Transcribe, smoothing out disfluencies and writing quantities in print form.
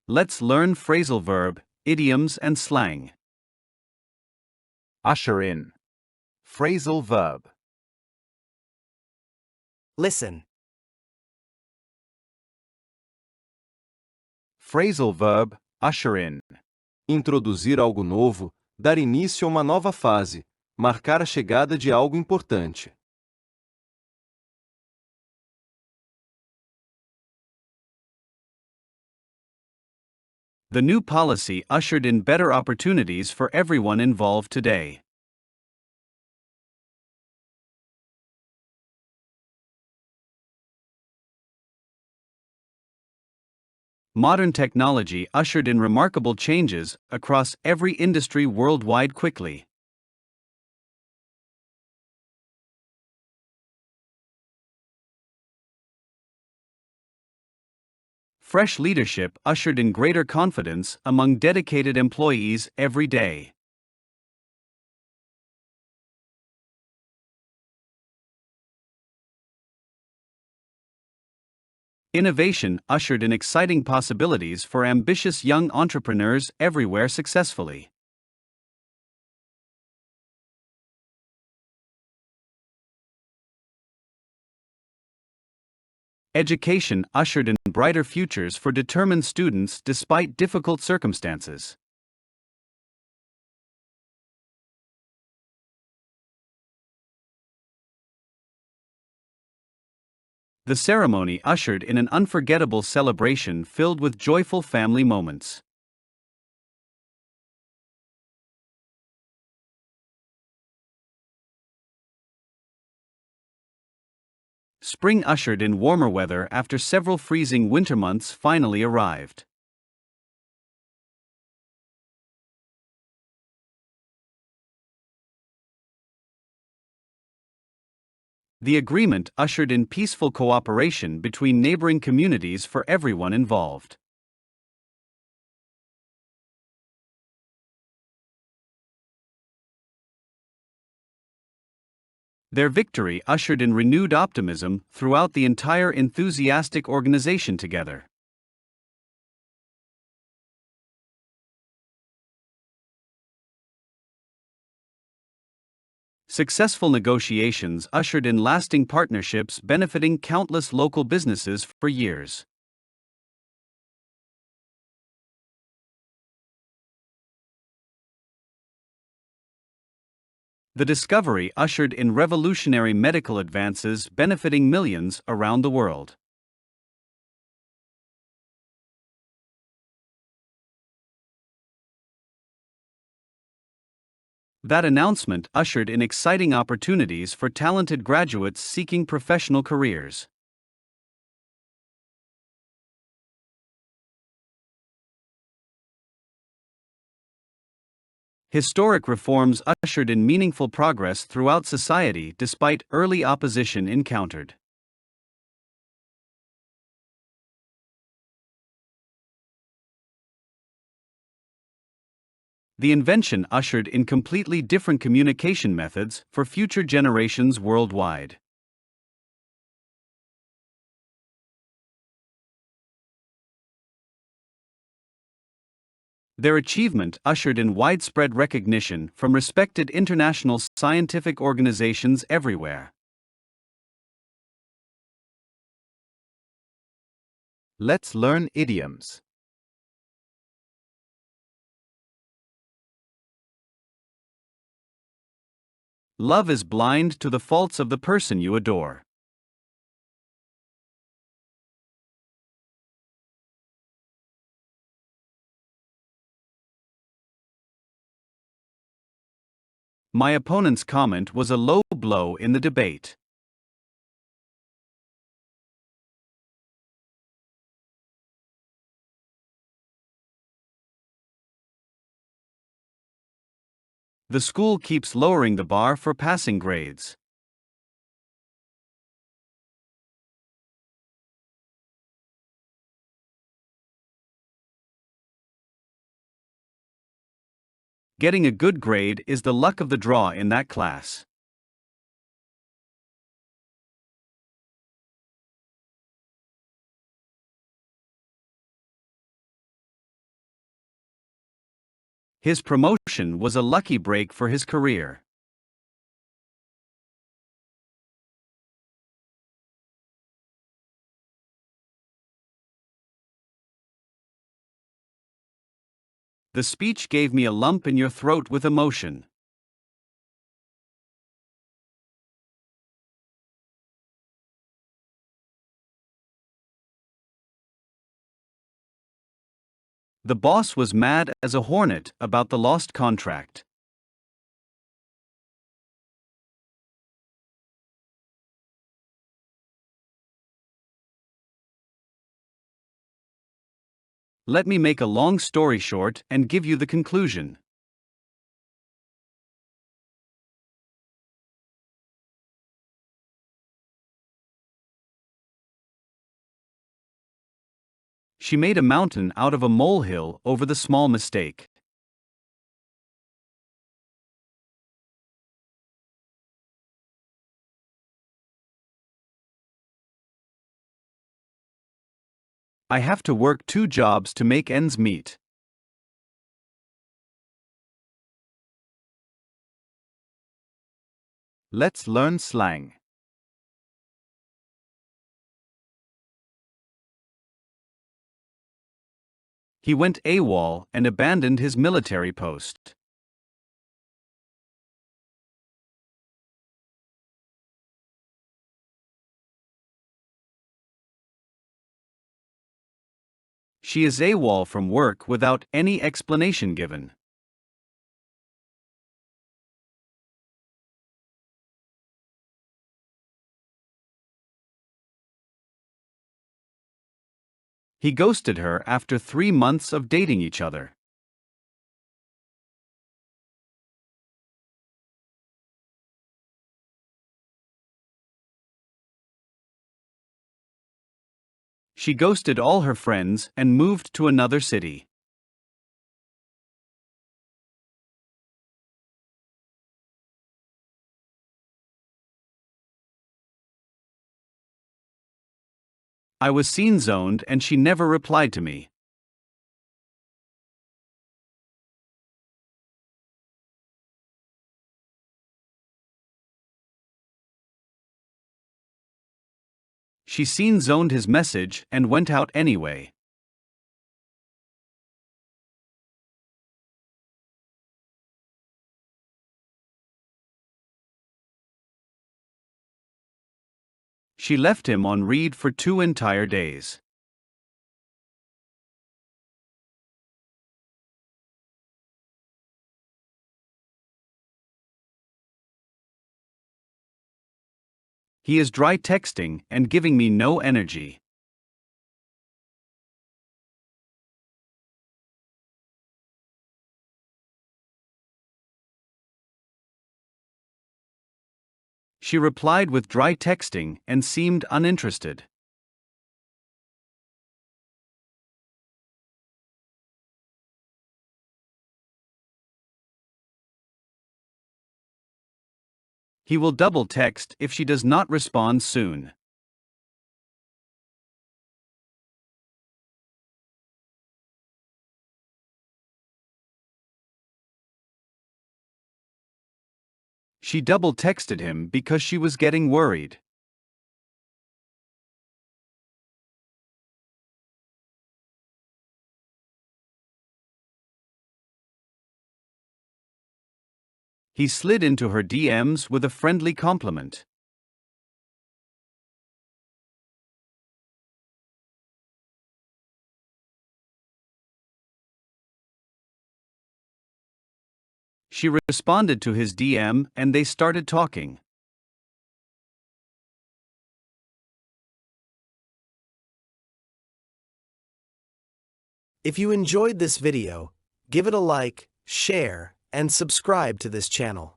Let's learn phrasal verb, idioms and slang. Usher in. Phrasal verb. Listen. Phrasal verb, usher in. Introduzir algo novo, dar início a uma nova fase, marcar a chegada de algo importante. The new policy ushered in better opportunities for everyone involved today. Modern technology ushered in remarkable changes across every industry worldwide quickly. Fresh leadership ushered in greater confidence among dedicated employees every day. Innovation ushered in exciting possibilities for ambitious young entrepreneurs everywhere successfully. Education ushered in brighter futures for determined students despite difficult circumstances. The ceremony ushered in an unforgettable celebration filled with joyful family moments. Spring ushered in warmer weather after several freezing winter months finally arrived. The agreement ushered in peaceful cooperation between neighboring communities for everyone involved. Their victory ushered in renewed optimism throughout the entire enthusiastic organization together. Successful negotiations ushered in lasting partnerships benefiting countless local businesses for years. The discovery ushered in revolutionary medical advances benefiting millions around the world. That announcement ushered in exciting opportunities for talented graduates seeking professional careers. Historic reforms ushered in meaningful progress throughout society despite early opposition encountered. The invention ushered in completely different communication methods for future generations worldwide. Their achievement ushered in widespread recognition from respected international scientific organizations everywhere. Let's learn idioms. Love is blind to the faults of the person you adore. My opponent's comment was a low blow in the debate. The school keeps lowering the bar for passing grades. Getting a good grade is the luck of the draw in that class. His promotion was a lucky break for his career. The speech gave me a lump in your throat with emotion. The boss was mad as a hornet about the lost contract. Let me make a long story short and give you the conclusion. She made a mountain out of a molehill over the small mistake. I have to work 2 jobs to make ends meet. Let's learn slang. He went AWOL and abandoned his military post. She is AWOL from work without any explanation given. He ghosted her after 3 months of dating each other. She ghosted all her friends and moved to another city. I was scene zoned and she never replied to me. She scene zoned his message and went out anyway. She left him on read for 2 entire days. He is dry texting and giving me no energy. She replied with dry texting and seemed uninterested. He will double text if she does not respond soon. She double texted him because she was getting worried. He slid into her DMs with a friendly compliment. She responded to his DM and they started talking. If you enjoyed this video, give it a like, share, and subscribe to this channel.